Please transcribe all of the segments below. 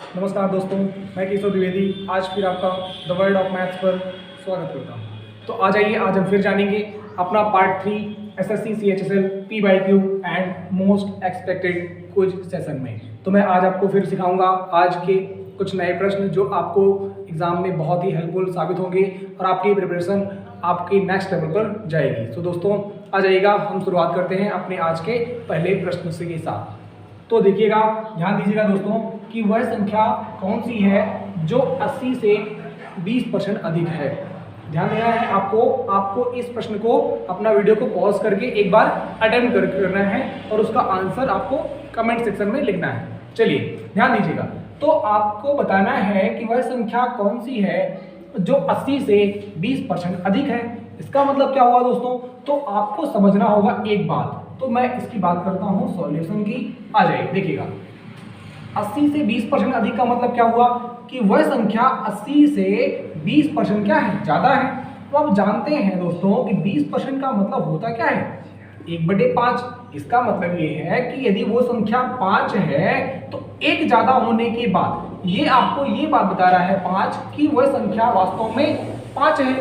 नमस्कार दोस्तों, मैं केशव द्विवेदी आज फिर आपका द वर्ल्ड ऑफ मैथ्स पर स्वागत करता हूँ। तो आ जाइए, आज हम फिर जानेंगे अपना part 3 SSC CHSL PYQ and most expected quiz session में। तो मैं आज आपको फिर सिखाऊंगा आज के कुछ नए प्रश्न जो आपको एग्जाम में बहुत ही हेल्पफुल साबित होंगे और आपकी प्रिपरेशन आपके नेक्स्ट लेवल पर जाएगी। तो दोस्तों आ जाइएगा, हम शुरुआत करते हैं अपने आज के पहले प्रश्न से के साथ। तो देखिएगा, ध्यान दीजिएगा दोस्तों कि वह संख्या कौन सी है जो 80 से 20% अधिक है। ध्यान देना है आपको इस प्रश्न को अपना वीडियो को पॉज करके एक बार अटेम्प्ट करना है और उसका आंसर आपको कमेंट सेक्शन में लिखना है। चलिए ध्यान दीजिएगा, तो आपको बताना है कि वह संख्या कौन सी है जो 80 से 20% अधिक है। इसका मतलब क्या हुआ दोस्तों? तो आपको समझना होगा एक बात। तो मैं इसकी बात करता हूं सॉल्यूशन की। आ जाइए, देखिएगा 80 से 20% अधिक का मतलब क्या हुआ कि वह संख्या 80 से 20% क्या है, ज्यादा है। तो आप जानते हैं दोस्तों कि 20% का मतलब होता क्या है, 1/5। इसका मतलब ये है कि यदि वो संख्या 5 है तो एक ज्यादा होने के बाद ये आपको ये बात बता रहा है 5 कि वह संख्या वास्तव में 5 है।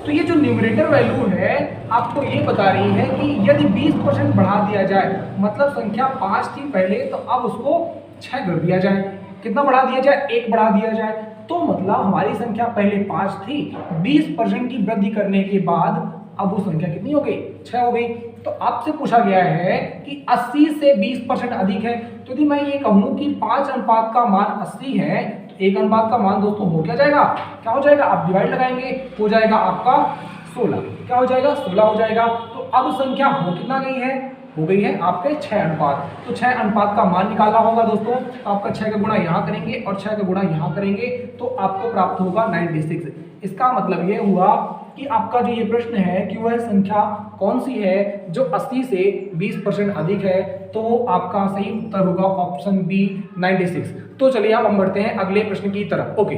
तो ये जो न्यूमरेटर वैल्यू है आपको ये बता रही है कि यदि 20% बढ़ा दिया जाए, मतलब संख्या 5 थी पहले, तो अब उसको 6 कर दिया जाए। कितना बढ़ा दिया जाए? 1 बढ़ा दिया जाए। तो मतलब हमारी संख्या पहले 5 थी, 20% की वृद्धि करने के बाद अब वो संख्या कितनी हो गई? 6 हो गई। तो आपसे पूछा गया है कि 80 से 20% अधिक है। तो यदि मैं ये कहूं कि 5 अनुपात का मान 80 है, तो 1 अनुपात का मान दोस्तों हो क्या जाएगा? क्या हो जाएगा? आप डिवाइड लगाएंगे, हो जाएगा आपका 16। क्या हो जाएगा? 16 हो जाएगा। तो अब संख्या हो कितना गई है? हो गई है आपके 6 अनुपात। तो 6 अनुपात का मान निकालना होगा दोस्तों। तो आपका 6 का गुणा यहाँ करेंगे और 6 का गुणा यहाँ करेंगे तो आपको प्राप्त होगा 96। इसका मतलब ये हुआ कि आपका जो ये प्रश्न है कि वह संख्या कौन सी है जो 80 से 20% अधिक है, तो वो आपका सही उत्तर होगा ऑप्शन बी 96। तो चलिए अब हम बढ़ते हैं अगले प्रश्न की तरफ। ओके,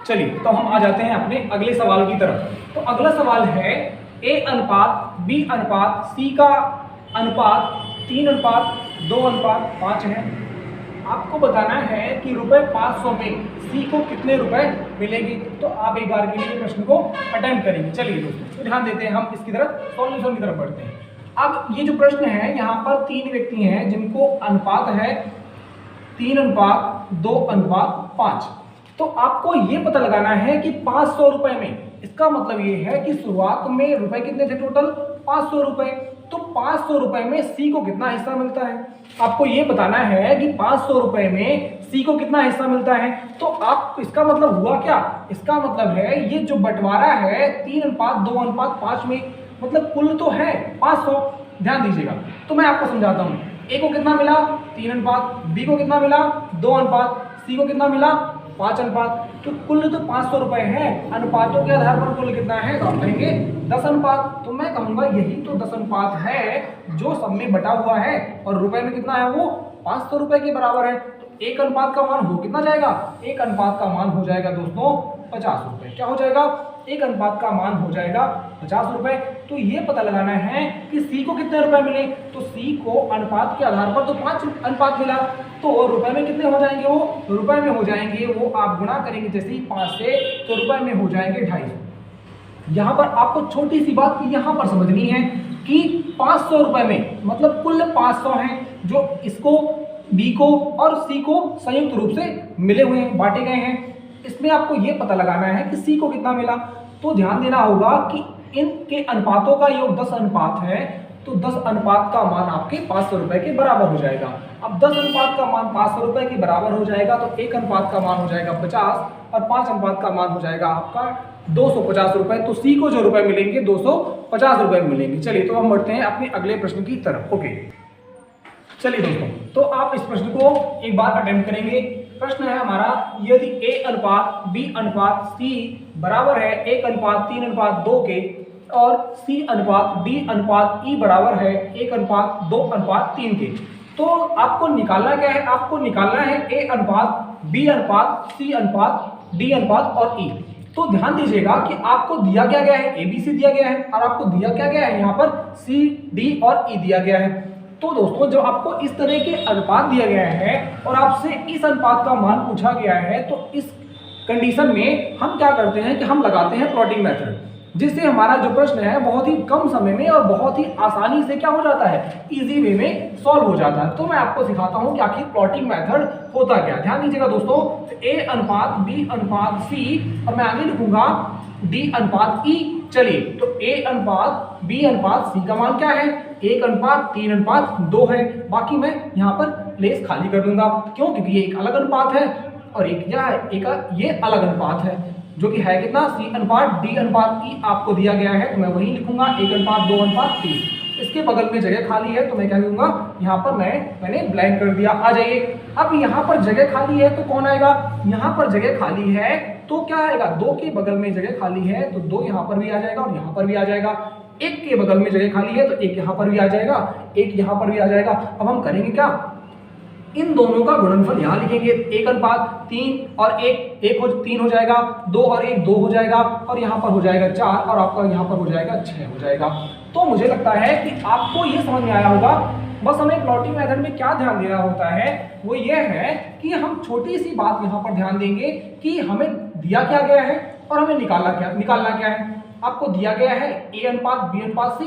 चलिए तो हम आ जाते हैं अपने अगले सवाल की तरफ। तो अगला सवाल है A अनुपात B अनुपात C का अनुपात 3:2:5 है। आपको बताना है कि रुपए 500 में C को कितने रुपए मिलेंगे। तो आप एक बार के लिए प्रश्न को अटेम्प्ट करेंगे। चलिए दोस्तों ध्यान देते हैं, हम इसकी तरफ सॉल्यूशन की तरफ बढ़ते हैं। अब ये जो प्रश्न है, यहाँ पर 3 व्यक्ति हैं जिनको अनुपात है 3:2:5। तो आपको ये पता लगाना है कि 500 रुपए में, इसका मतलब ये है कि शुरुआत में रुपए कितने थे? टोटल 500 रुपए। तो 500 रुपए में C को कितना हिस्सा मिलता है? आपको ये बताना है कि 500 रुपए में C को कितना हिस्सा मिलता है। तो आप, इसका मतलब हुआ क्या? इसका मतलब है ये जो बंटवारा है 3:2:5 में, मतलब कुल तो है 500। ध्यान दीजिएगा, तो मैं आपको समझाता हूँ। A को कितना मिला? 3 अनुपात। B को कितना मिला? 2 अनुपात। C को कितना मिला? 5 अनुपात। तो कुल तो 500 रुपए है, अनुपातों के आधार पर कुल कितना है? तो आप कहेंगे 10 अनुपात। तो मैं कहूंगा यही तो 10 अनुपात है जो सब में बटा हुआ है और रुपए में कितना है? वो 500 रुपए के बराबर है। तो 1 अनुपात का मान हो कितना जाएगा? 1 अनुपात का मान हो जाएगा दोस्तों 50 रुपए। क्या हो जाएगा? 1 अनुपात का मान हो जाएगा 50 रुपए। तो ये पता लगाना है कि C को कितने रुपए मिले। तो C को अनुपात के आधार पर तो 5 अनुपात मिला, तो रुपए में कितने हो जाएंगे? वो रुपए में हो जाएंगे, वो आप गुणा करेंगे जैसे ही 5 से, तो रुपए में हो जाएंगे 250। यहाँ पर आपको छोटी सी बात यहाँ पर समझनी है कि 500 रुपए में मतलब कुल 500 हैं जो इसको, B को और C को संयुक्त रूप से मिले हुए हैं, बांटे गए हैं। इसमें आपको ये पता लगाना है कि C को कितना मिला। तो ध्यान देना होगा कि इनके अनुपातों का योग 10 अनुपात है, तो 10 अनुपात का मान आपके 500 रुपए के बराबर हो जाएगा। अब 10 अनुपात का मान 500 रुपए के बराबर हो जाएगा तो 1 अनुपात का मान हो जाएगा 50 और 5 अनुपात का मान हो जाएगा आपका 250 रुपए। तो C को जो रुपए मिलेंगे 250 रुपए मिलेंगे। चलिए तो हम बढ़ते हैं अपने अगले प्रश्न की तरफ। ओके, चलिए दोस्तों, तो आप इस प्रश्न को एक बार अटेम्प्ट करेंगे। प्रश्न है हमारा, यदि A अनुपात B अनुपात C बराबर है 1:3:2 के और C अनुपात D अनुपात E बराबर है 1:2:3 के, तो आपको निकालना क्या है? आपको निकालना है A अनुपात B अनुपात C अनुपात D अनुपात और E। तो ध्यान दीजिएगा कि आपको दिया क्या गया है? ABC दिया गया है और आपको दिया क्या गया है? यहाँ पर C, D और E दिया गया है। तो दोस्तों जब आपको इस तरह के अनुपात दिया गया है और आपसे इस अनुपात का मान पूछा गया है, तो इस कंडीशन में हम क्या करते हैं कि हम लगाते हैं प्लॉटिंग मेथड, जिससे हमारा जो प्रश्न है बहुत ही कम समय में और बहुत ही आसानी से क्या हो जाता है, इजी वे में सॉल्व हो जाता है। तो मैं आपको सिखाता हूं कि आखिर प्लॉटिंग मेथड होता क्या। ध्यान दीजिएगा दोस्तों, A अनुपात B अनुपात C और मैं आगे लिखूंगा D अनुपात E। चलिए, तो A अनुपात B अनुपात C का मान क्या है, 1 अनुपात 3 अनुपात 2 है। बाकी मैं यहाँ पर प्लेस खाली कर दूंगा, क्यों, क्योंकि ये एक अलग अनुपात है और एक यह है, एक ये अलग अनुपात है, जो कि है कितना, C अनुपात D अनुपात E आपको दिया गया है। तो मैं वही लिखूंगा 1 अनुपात 2 अनुपात 3। इसके बगल में जगह खाली है तो मैं क्या करूंगा, यहाँ पर मैंने ब्लैंक कर दिया। आ जाइए, अब यहाँ पर जगह खाली है तो कौन आएगा, यहाँ पर जगह खाली है तो क्या आएगा, 2 के बगल में जगह खाली है तो 2 यहाँ पर भी आ जाएगा और यहाँ पर भी आ जाएगा। 1 के बगल में जगह खाली है तो 1 यहाँ पर भी आ जाएगा, 1 यहाँ पर भी आ जाएगा। अब हम करेंगे क्या, इन दोनों का गुणनफल यहाँ लिखेंगे, 1 अनुपात 3 और 3 हो जाएगा, 2 और 1 2 हो जाएगा और यहाँ पर हो जाएगा 4 और आपका यहाँ पर हो जाएगा 6 हो जाएगा। तो मुझे लगता है कि आपको ये समझ में आया होगा। बस हमें प्लॉटिंग मेथड में क्या ध्यान देना होता है, वो ये है कि हम छोटी सी बात यहाँ पर ध्यान देंगे कि हमें दिया क्या गया है और हमें निकालना क्या है। आपको दिया गया है A अनुपात B अनुपात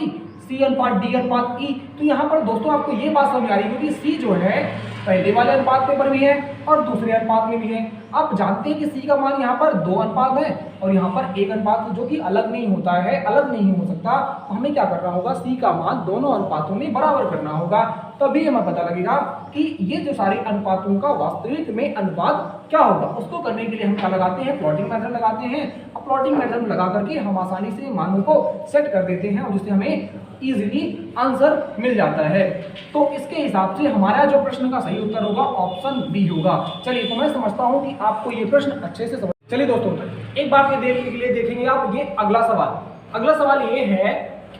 C अनुपात D अनुपात E। तो यहाँ पर दोस्तों आपको ये बात समझ आ रही है, क्योंकि C जो है पहले वाले अनुपात पेपर भी है और दूसरे अनुपात में भी है। आप जानते हैं कि C का मान यहाँ पर 2 अनुपात है और यहाँ पर 1 अनुपात, जो कि अलग नहीं होता है, अलग नहीं हो सकता। तो हमें क्या करना होगा, C का मान दोनों अनुपातों में बराबर करना होगा, तभी हमें पता लगेगा कि ये जो सारे अनुपातों का वास्तविक में अनुपात क्या होगा। उसको करने के लिए हम क्या लगाते हैं, प्लॉटिंग मेथड लगाते हैं। अब प्लॉटिंग मेथड लगा करके हम आसानी से मानों को सेट कर देते हैं और जिससे हमें इजीली आंसर मिल जाता है। तो इसके हिसाब से हमारा जो प्रश्न का सही उत्तर होगा ऑप्शन बी होगा। चलिए, तो मैं समझता हूं कि आपको ये प्रश्न अच्छे से समझ। चलिए दोस्तों, एक बार ये देखने के लिए देखेंगे आप ये अगला सवाल ये है,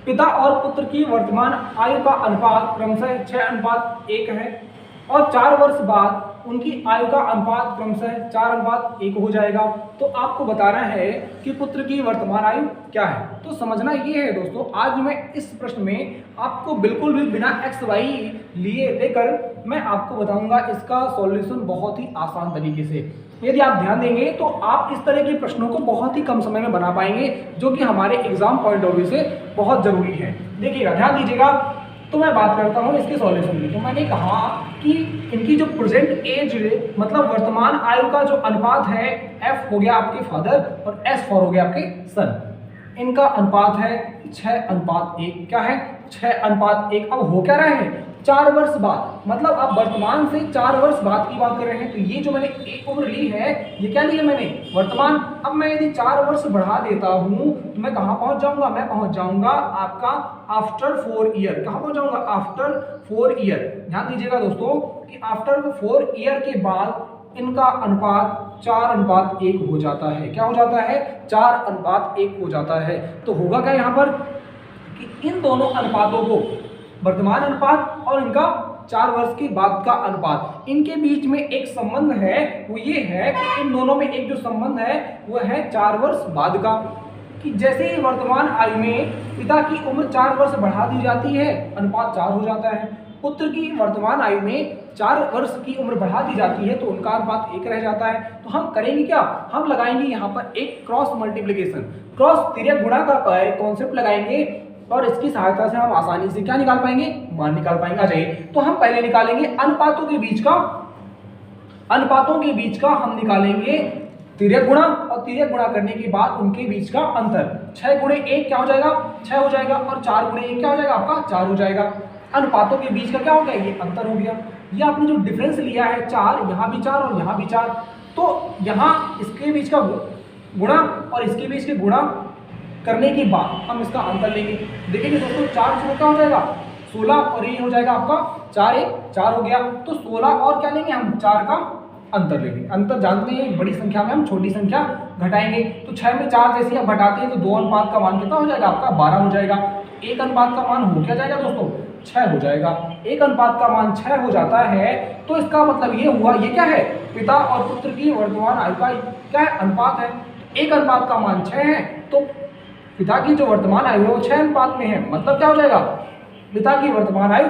पिता और पुत्र की वर्तमान आयु का अनुपात क्रमशः 6 अनुपात 1 है और 4 वर्ष बाद उनकी आयु का अनुपात क्रमशः 4 अनुपात 1 हो जाएगा। तो आपको बताना है कि पुत्र की वर्तमान आयु क्या है। तो समझना ये है दोस्तों, आज मैं इस प्रश्न में आपको बिल्कुल भी बिना एक्स वाई लिए देकर मैं आपको बताऊंगा इसका सॉल्यूशन बहुत ही आसान तरीके से। यदि आप ध्यान देंगे तो आप इस तरह के प्रश्नों को बहुत ही कम समय में बना पाएंगे, जो कि हमारे एग्जाम पॉइंट ऑफ व्यू से बहुत जरूरी है। देखिएगा, ध्यान दीजिएगा। तो मैं बात करता हूँ इसके सॉल्यूशन की। तो मैंने कहा कि इनकी जो प्रेजेंट एज मतलब वर्तमान आयु का जो अनुपात है, F हो गया आपके फादर और S फॉर हो गया आपके सन। इनका अनुपात है 6 अनुपात 1। क्या है, 6 अनुपात 1। अब हो क्या रहा है, 4 वर्ष बाद, मतलब आप वर्तमान से 4 वर्ष बाद की बात कर रहे हैं। तो ये जो मैंने एक उम्र ली है, ये क्या ली है मैंने, वर्तमान। अब मैं यदि 4 वर्ष बढ़ा देता हूं तो मैं कहां पहुंच जाऊंगा, मैं पहुंच जाऊंगा आपका आफ्टर 4 ईयर। कहां पहुंच जाऊंगा, आफ्टर 4 ईयर। ध्यान दीजिएगा दोस्तों कि आफ्टर 4 ईयर के बाद इनका अनुपात 4 अनुपात 1 हो जाता है। क्या हो जाता है, 4 अनुपात 1 हो जाता है। तो होगा क्या यहाँ पर कि इन दोनों अनुपातों को, वर्तमान अनुपात और इनका 4 वर्ष के बाद का अनुपात, इनके बीच में एक संबंध है। वो ये है कि इन दोनों में एक जो संबंध है वो है 4 वर्ष बाद का, कि जैसे ही वर्तमान आयु में पिता की उम्र 4 वर्ष बढ़ा दी जाती है, अनुपात 4 हो जाता है। पुत्र की वर्तमान आयु में 4 वर्ष की उम्र बढ़ा दी जाती है तो उनका अनुपात 1 रह जाता है। तो हम करेंगे क्या, हम लगाएंगे यहाँ पर एक क्रॉस मल्टीप्लिकेशन, क्रॉस तिर्यक गुणा का कॉन्सेप्ट लगाएंगे और इसकी सहायता से हम आसानी से क्या निकाल पाएंगे, मान निकाल पाएंगे। आ जाइए, तो हम पहले निकालेंगे अनुपातों के बीच का हम निकालेंगे तिर्यक गुणा, और तिर्यक गुणा करने के बाद उनके बीच का अंतर। 6 गुणे 1 क्या हो जाएगा, 6 हो जाएगा और 4 गुणे 1 क्या हो जाएगा आपका, 4 हो जाएगा। अनुपातों के बीच का क्या हो गया, ये अंतर हो गया। ये आपने जो डिफरेंस लिया है 4, यहाँ भी 4 और यहाँ भी 4, तो यहाँ इसके बीच का गुणा और इसके बीच के गुणा करने के बाद हम इसका अंतर लेंगे। देखिए दोस्तों, 4 से क्या हो जाएगा 16 और ये हो जाएगा आपका 4 1 4 हो गया। तो 16 और क्या लेंगे हम, 4 का अंतर लेंगे। अंतर जानते हैं, बड़ी संख्या में हम छोटी संख्या घटाएंगे। तो 6 में 4 जैसे आप घटाते हैं तो 2 अनुपात का मान कितना हो जाएगा आपका, 12 हो जाएगा। 1 अनुपात का मान हो क्या जाएगा दोस्तों, 6 हो जाएगा। 1 अनुपात का मान 6 हो जाता है। तो इसका मतलब ये हुआ, ये क्या है, पिता और पुत्र की वर्तमान आयु का क्या है, अनुपात है। 1 अनुपात का मान 6 है तो पिता की जो वर्तमान आयु है वो 6 अनुपात में है। मतलब क्या हो जाएगा, पिता की वर्तमान आयु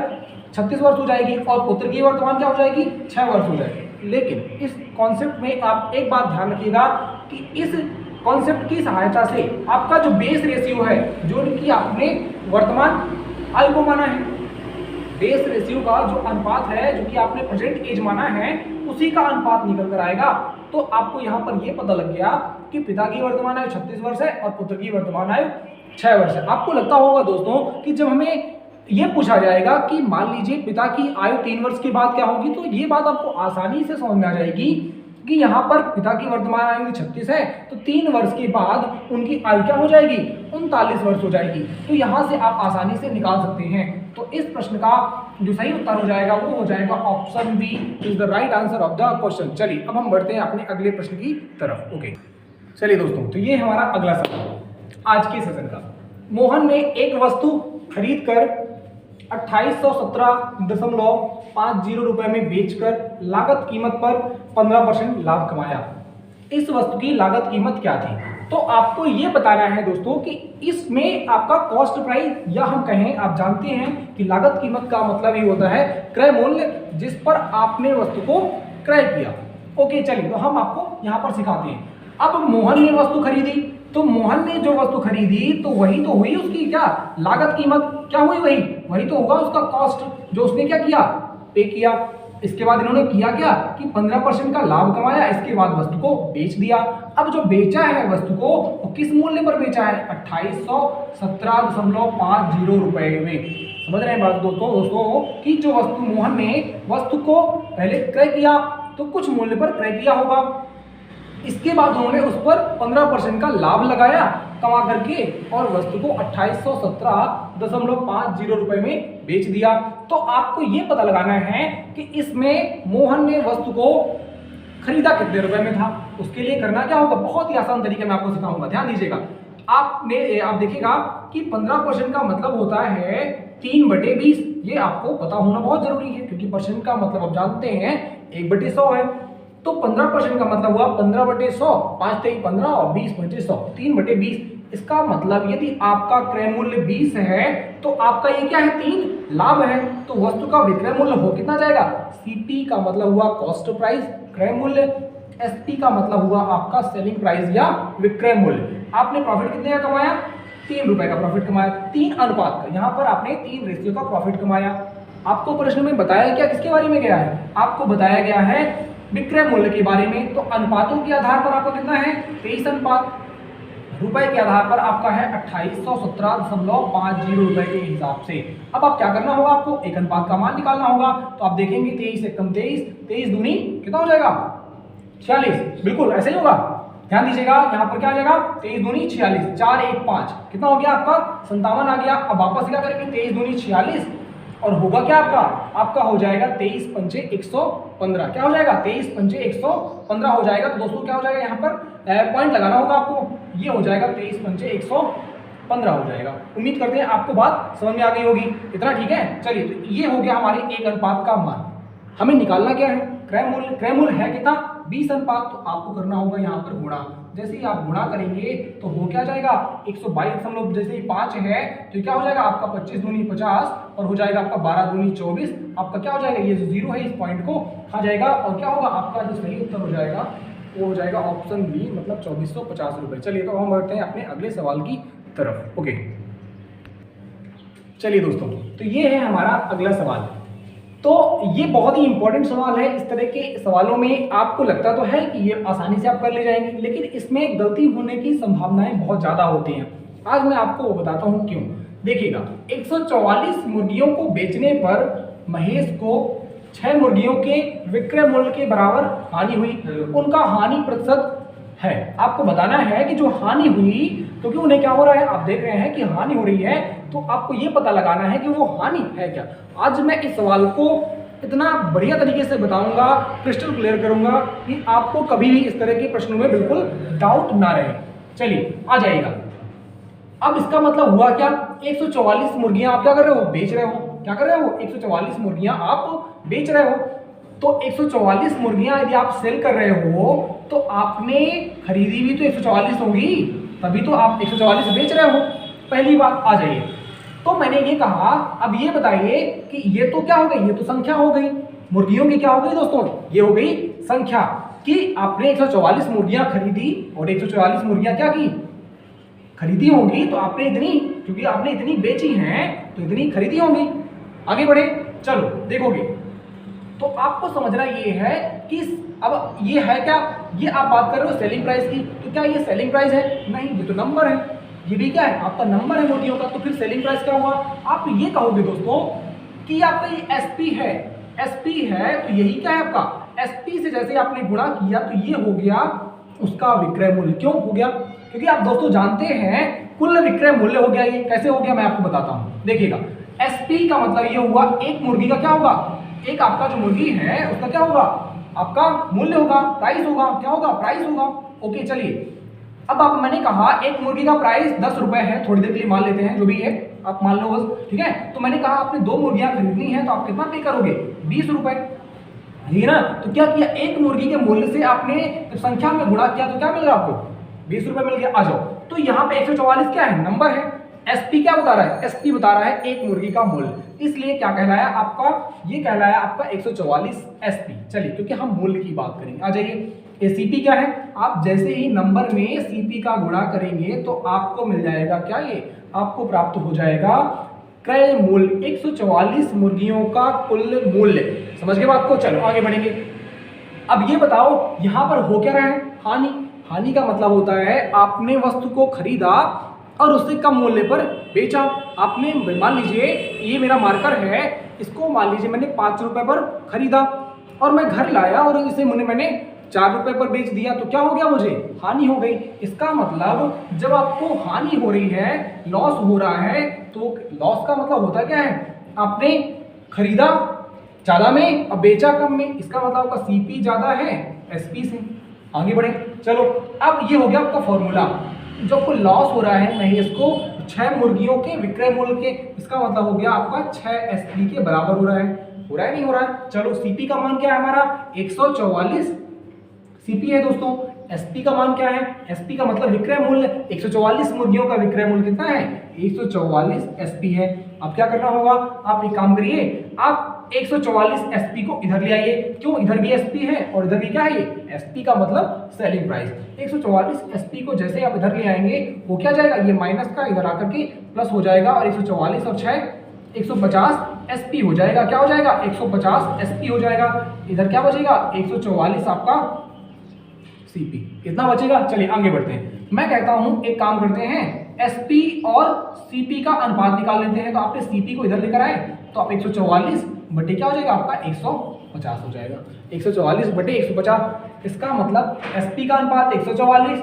36 वर्ष हो जाएगी और पुत्र की वर्तमान क्या हो जाएगी 6 वर्ष हो जाएगी। लेकिन इस कॉन्सेप्ट में आप एक बात ध्यान रखिएगा कि इस कॉन्सेप्ट की सहायता से आपका जो बेस रेशियो है, जो कि आपने वर्तमान आयु को माना है, बेस रेशियो का जो अनुपात है, जो कि आपने प्रेजेंट एज माना है, उसी का अनुपात निकल कर आएगा। तो आपको यहाँ पर यह पता लग गया कि पिता की वर्तमान आयु 36 वर्ष है और पुत्र की वर्तमान आयु 6 वर्ष है। आपको लगता होगा दोस्तों कि जब हमें ये पूछा जाएगा कि मान लीजिए पिता की आयु 3 वर्ष के बाद क्या होगी, तो ये बात आपको आसानी से समझ में आ जाएगी कि यहाँ पर पिता की वर्तमान आयु 36 है, तो 3 वर्ष के बाद उनकी आयु क्या हो जाएगी 39 वर्ष हो जाएगी। तो यहाँ से आप आसानी से निकाल सकते हैं। तो इस प्रश्न का जो सही उत्तर हो जाएगा वो हो जाएगा option B is the right answer of the question. चलिए अब हम बढ़ते हैं अपने अगले प्रश्न की तरफ। ओके, चलिए दोस्तों, तो ये हमारा अगला सवाल आज के सेशन का। मोहन ने एक वस्तु खरीद कर 2817.50 रुपए में बेचकर लागत कीमत पर 15% लाभ कमाया। इस वस्तु की लागत कीमत क्या थी? तो आपको यह बताना है दोस्तों कि इसमें आपका कॉस्ट प्राइस, या हम कहें, आप जानते हैं कि लागत कीमत का मतलब ही होता है क्रय मूल्य जिस पर आपने वस्तु को क्रय किया। ओके, चलिए तो हम आपको यहां पर सिखाते हैं। अब मोहन ने वस्तु खरीदी, तो मोहन ने जो वस्तु खरीदी तो वही तो हुई उसकी क्या लागत कीमत, क्या हुई वही तो होगा उसका कॉस्ट जो उसने क्या किया पे किया। इसके बाद इन्होंने किया क्या कि 15% का लाभ कमाया, इसके बाद वस्तु को बेच दिया। अब जो बेचा है वस्तु को वो किस मूल्य पर बेचा है 2817.50 रुपए में। समझ रहे हैं बात दोस्तों कि जो वस्तु मोहन ने वस्तु को पहले क्रय किया तो कुछ मूल्य पर क्रय किया होगा, इसके बाद उन्होंने उस पर 15% का लाभ लगाया कमा करके और वस्तु को 2817.50 रुपए में बेच दिया। तो आपको यह पता लगाना है कि इसमें मोहन ने वस्तु को खरीदा कितने रुपए में था। उसके लिए करना क्या होगा, बहुत ही आसान तरीके में आपको सिखाऊंगा, ध्यान दीजिएगा। आप देखिएगा कि 15% का मतलब होता है 3/20। ये आपको पता होना बहुत जरूरी है क्योंकि परसेंट का मतलब आप जानते हैं 1/100 है। तो 15% का मतलब हुआ 15/100, 5 3 15 और 20/100, 3/20। इसका मतलब यदि आपका क्रय मूल्य 20 है तो आपका ये क्या है 3 लाभ है, तो वस्तु का विक्रय मूल्य हो कितना जाएगा, सीपी का मतलब हुआ कॉस्ट प्राइस क्रय मूल्य, एसपी का मतलब हुआ आपका सेलिंग प्राइस या विक्रय मूल्य। आपने प्रॉफिट कितने का कमाया 3 रुपए का प्रॉफिट कमाया, 3 अनुपात का, यहाँ पर आपने 3 रेशियो का प्रॉफिट कमाया। आपको प्रश्न में बताया क्या, किसके बारे में गया है, आपको बताया गया है विक्रय मूल्य के बारे में। तो अनुपातों के आधार पर आपका कितना है 23 अनुपात, रुपए के आधार पर आपका है 2817.50 रुपए के हिसाब से। अब आप क्या करना होगा, आपको एक अनुपात का मान निकालना होगा। तो आप देखेंगे 23 से कम 23, 23 दूनी कितना हो जाएगा 46, बिल्कुल ऐसे ही होगा। ध्यान दीजिएगा यहाँ पर क्या आ जाएगा 23 दूनी 46, 4 1 5 कितना हो गया आपका 57 आ गया। अब वापस क्या करेंगे 23 दूनी 46 और होगा क्या आपका हो जाएगा 23 पंचे 115, क्या हो जाएगा 23 पंचे 115 हो जाएगा। तो दोस्तों क्या हो जाएगा यहाँ पर पॉइंट लगाना होगा आपको, ये हो जाएगा 23 पंचे 115 हो जाएगा। उम्मीद करते हैं आपको बात समझ में आ गई होगी, इतना ठीक है। चलिए तो ये हो गया हमारे एक अनुपात का मान। हमें निकालना क्या है क्रय मूल्य है कितना 20 अनुपात, तो आपको करना होगा यहाँ पर गुणा। जैसे ही आप गुणा करेंगे तो हो क्या जाएगा 122 जैसे ही 5 है तो क्या हो जाएगा आपका 25 दूनी 50 और हो जाएगा आपका 12 दूनी 24। आपका क्या हो जाएगा ये जो जीरो है इस पॉइंट को खा जाएगा और क्या होगा आपका जो सही उत्तर हो जाएगा वो हो जाएगा ऑप्शन बी, मतलब 2450 रुपए। चलिए तो हम बढ़ते हैं अपने अगले सवाल की तरफ। ओके, चलिए दोस्तों, तो ये है हमारा अगला सवाल। तो ये बहुत ही इंपॉर्टेंट सवाल है। इस तरह के सवालों में आपको लगता तो है कि ये आसानी से आप कर ले जाएंगे, लेकिन इसमें गलती होने की संभावनाएं बहुत ज्यादा होती हैं। आज मैं आपको बताता हूं क्यों। देखिएगा 144 मुर्गियों को बेचने पर महेश को 6 मुर्गियों के विक्रय मूल्य के बराबर हानि हुई। उनका हानि प्रतिशत है। आपको बताना है कि जो हानि हुई, क्योंकि उन्हें क्या हो रहा है, आप देख रहे हैं कि हानि हो रही है, तो आपको ये पता लगाना है कि वो हानि है क्या। आज मैं इस सवाल को इतना बढ़िया तरीके से बताऊंगा, क्रिस्टल क्लियर करूंगा कि आपको कभी भी इस तरह के प्रश्नों में बिल्कुल डाउट ना रहे। चलिए आ जाइएगा। अब इसका मतलब हुआ क्या, 144 मुर्गियां आप क्या कर रहे हो, बेच रहे हो। क्या कर रहे हो 144 मुर्गियां आप बेच रहे हो। तो 144 मुर्गियां यदि आप सेल कर रहे हो तो आपने खरीदी भी तो 144 होगी, तभी तो आप 144 बेच रहे हो। पहली बात आ जाइए, तो मैंने ये कहा, अब ये बताइए कि ये तो क्या हो गई, ये तो संख्या हो गई मुर्गियों की, क्या हो गई दोस्तों, ये हो गई संख्या कि आपने 144 मुर्गियां खरीदी और 144 मुर्गियां क्या की, खरीदी होंगी, तो आपने इतनी, क्योंकि आपने इतनी बेची हैं तो इतनी खरीदी होंगी। आगे बढ़े, चलो देखोगे तो आपको समझना ये है कि अब ये है क्या, ये आप बात कर रहे हो सेलिंग प्राइस की, तो क्या ये सेलिंग प्राइस है, नहीं, ये तो नंबर है, ये भी क्या है, आपका नंबर है मुर्गियों का, तो फिर सेलिंग प्राइस क्या हुआ। आप ये कहोगे दोस्तों कि आपका ये एसपी है, एसपी है तो यही क्या है आपका, एसपी से जैसे आपने गुणा किया तो ये हो गया उसका विक्रय मूल्य। क्यों हो गया, क्योंकि आप दोस्तों जानते हैं कुल विक्रय मूल्य हो गया। ये कैसे हो गया मैं आपको बताता हूं, देखिएगा। एसपी का मतलब ये हुआ एक मुर्गी का क्या होगा, एक आपका जो मुर्गी है उसका क्या होगा, आपका मूल्य होगा, प्राइस होगा, क्या होगा, प्राइस होगा। ओके चलिए, अब आप, मैंने कहा एक मुर्गी का प्राइस 10 रुपए है, थोड़ी देर के लिए मान लेते हैं, जो भी है आप मान लो बस, ठीक है। तो मैंने कहा आपने 2 मुर्गियां खरीदनी है तो आप कितना पे करोगे, 20 रुपए, ठीक है ना। तो क्या किया, एक मुर्गी के मूल्य से आपने जब संख्या में गुणा किया तो क्या मिल गया आपको, 20 रुपए मिल गया। आ जाओ, तो यहाँ पे 144 क्या है, नंबर है। एसपी क्या बता रहा है, एसपी बता रहा है एक मुर्गी का मूल्य, इसलिए क्या कहलाया आपका, ये कहलाया आपका 144 एसपी। चलिए, क्योंकि हम मूल्य की बात करेंगे, आ जाइए। सीपी क्या है, आप जैसे ही नंबर में सीपी का गुणा करेंगे तो आपको मिल जाएगा क्या, ये आपको प्राप्त हो जाएगा क्रय मूल्य, 144 मुर्गियों का कुल मूल्य। समझ गए बात को, चलो आगे बढ़ेंगे। अब ये बताओ यहां पर हो क्या रहा है, हानि। हानि का मतलब होता है आपने वस्तु को खरीदा और उससे कम मूल्य पर बेचा। आपने, मान लीजिए ये मेरा मार्कर है, इसको मान लीजिए मैंने 5 रुपए पर खरीदा और मैं घर लाया और इसे मैंने 4 रुपए पर बेच दिया, तो क्या हो गया, मुझे हानि हो गई। इसका मतलब जब आपको हानि हो रही है, लॉस हो रहा है, तो लॉस का मतलब होता क्या है, आपने खरीदा ज्यादा में और बेचा कम में, इसका मतलब आपका सीपी ज्यादा है एसपी से। आगे बढ़े, चलो। अब ये हो गया आपका फॉर्मूला, जब कोई लॉस हो रहा है महेश को 6 मुर्गियों के विक्रय मूल्य के, इसका मतलब हो गया आपका 6 एसपी के बराबर हो रहा है, नहीं हो रहा है। चलो, सीपी का मान क्या है हमारा, 144 सीपी है दोस्तों। एसपी का मान क्या है, एसपी का मतलब विक्रय मूल्य, 144 मुर्गियों का विक्रय मूल्य कितना है, 144 एसपी है। अब क्या करना होगा, आप एक काम करिए, आप 144 एसपी को इधर ले आइए। क्यों, इधर भी एसपी है और इधर भी क्या है, एसपी का मतलब सेलिंग प्राइस। 144 एसपी को जैसे आप इधर ले आएंगे, वो क्या जाएगा, ये माइनस का इधर आकर के प्लस हो जाएगा, और 144 और 6 150 एसपी हो जाएगा। क्या हो जाएगा, 150 एसपी हो जाएगा। इधर क्या बचेगा, 144 आपका सीपी, कितना बचेगा। चलिए आगे बढ़ते हैं। मैं कहता हूं एक काम करते हैं, एसपी और सीपी का अनुपात निकाल लेते हैं। तो आपने सीपी को इधर लेकर आए तो आप 144 बटे क्या हो जाएगा आपका 150 हो जाएगा, 144 बटे 150। इसका मतलब एसपी का अनुपात 144,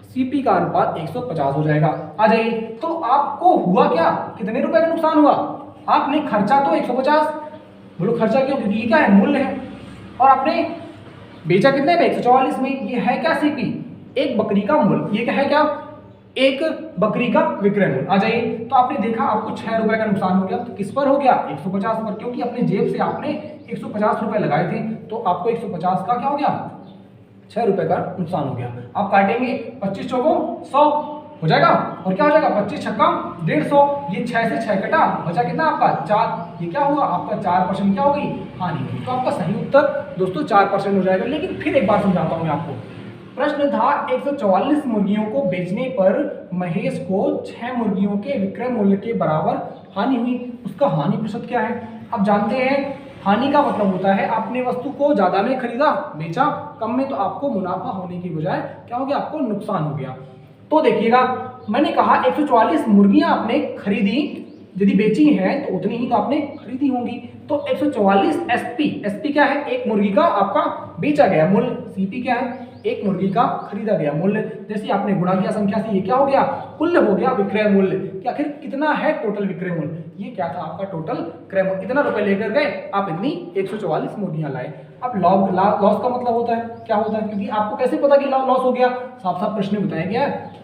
सीपी का अनुपात 150 हो जाएगा। आ जाइए, तो आपको हुआ क्या, कितने रुपए का नुकसान हुआ, आपने खर्चा तो 150, बोलो खर्चा क्यों, क्योंकि ये क्या है, मूल्य है, और आपने बेचा कितने में, 144 में। ये है क्या, सीपी, एक बकरी का मूल्य। ये क्या है, क्या, एक बकरी का विक्रय मूल्य। आ जाइए, तो आपने देखा आपको 6 रुपए का नुकसान हो गया, तो किस पर हो गया, 150 पर, क्योंकि अपने जेब से आपने 150 रुपए लगाए थे, तो आपको 150 का क्या हो गया, 6 रुपए का नुकसान हो गया। आप काटेंगे 25 चौको 100 हो जाएगा, और क्या हो जाएगा, 25 छक्का 150, ये 6 से 6 कटा, बचा कितना आपका 4। ये क्या हुआ आपका 4% क्या हो गई, हानि हुई। तो आपका सही उत्तर दोस्तों 4% हो जाएगा। लेकिन फिर एक बार समझाता हूं मैं आपको। प्रश्न था 144 मुर्गियों को बेचने पर महेश को 6 मुर्गियों के विक्रय मूल्य के बराबर हानि हुई, उसका हानि प्रतिशत क्या है। अब जानते हैं हानि का मतलब होता है आपने वस्तु को ज्यादा में खरीदा, बेचा कम में, तो आपको मुनाफा होने की बजाय क्या हो गया, आपको नुकसान हो गया। तो देखिएगा, मैंने कहा 144 मुर्गियां आपने खरीदी, यदि बेची हैं तो उतनी ही तो आपने खरीदी होंगी। तो 144 एसपी, एसपी क्या है, एक मुर्गी का आपका बेचा गया मूल्य, सीपी क्या है, एक मुर्गी का खरीदा गया मूल्य। जैसे आपने गुणा किया संख्या से, ये क्या हो गया, कुल हो गया विक्रय मूल्य। कि आखिर कितना है टोटल विक्रय मूल्य, ये क्या था आपका टोटल क्रय मूल्य, इतना रुपए लेकर गए आप, इतनी 144 मुर्गियां लाए। अब लॉस का मतलब होता है, क्या होता है, क्योंकि आपको कैसे पता कि लॉस हो गया, साफ साफ प्रश्न में बताया गया है,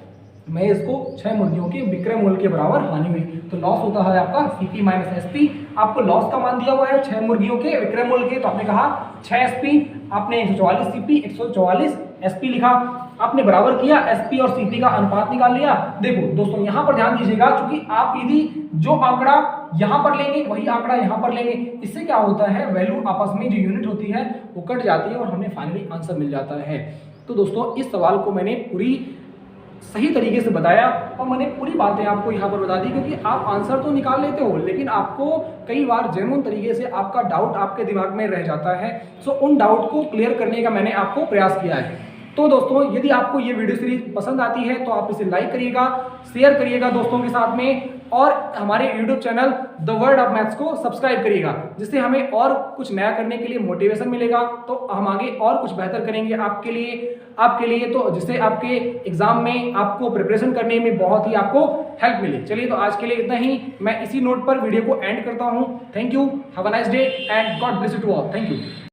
मैं इसको 6 मुर्गियों के विक्रय मूल्य के बराबर हानि हुई। तो लॉस होता है आपका सीपी माइनस एसपी। आपको लॉस का मान दिया हुआ है 6 मुर्गियों के विक्रय मूल्य के, तो आपने कहा 6 एसपी, आपने 144 सीपी 144 एसपी लिखा। आपने बराबर किया, एसपी और सीपी का अनुपात निकाल लिया। देखो दोस्तों यहाँ पर ध्यान दीजिएगा, क्योंकि आप यदि जो आंकड़ा यहाँ पर लेंगे वही आंकड़ा यहाँ पर लेंगे, इससे क्या होता है, वैल्यू आपस में जो यूनिट होती है वो कट जाती है और हमें फाइनली आंसर मिल जाता है। तो दोस्तों इस सवाल को मैंने पूरी सही तरीके से बताया और मैंने पूरी बातें आपको यहाँ पर बता दी, क्योंकि आप आंसर तो निकाल लेते हो लेकिन आपको कई बार जेन्युइन तरीके से आपका डाउट आपके दिमाग में रह जाता है। सो उन डाउट को क्लियर करने का मैंने आपको प्रयास किया है। तो दोस्तों यदि आपको ये वीडियो सीरीज पसंद आती है तो आप इसे लाइक करिएगा, शेयर करिएगा दोस्तों के साथ में, और हमारे YouTube channel the world of maths को सब्सक्राइब करिएगा, जिससे हमें और कुछ नया करने के लिए मोटिवेशन मिलेगा। तो हम आगे और कुछ बेहतर करेंगे आपके लिए तो जिससे आपके एग्जाम में आपको प्रिपरेशन करने में बहुत ही आपको हेल्प मिले। चलिए तो आज के लिए इतना ही, मैं इसी नोट पर वीडियो को एंड करता हूँ। Thank you, have a nice day and God bless you to all. Thank you.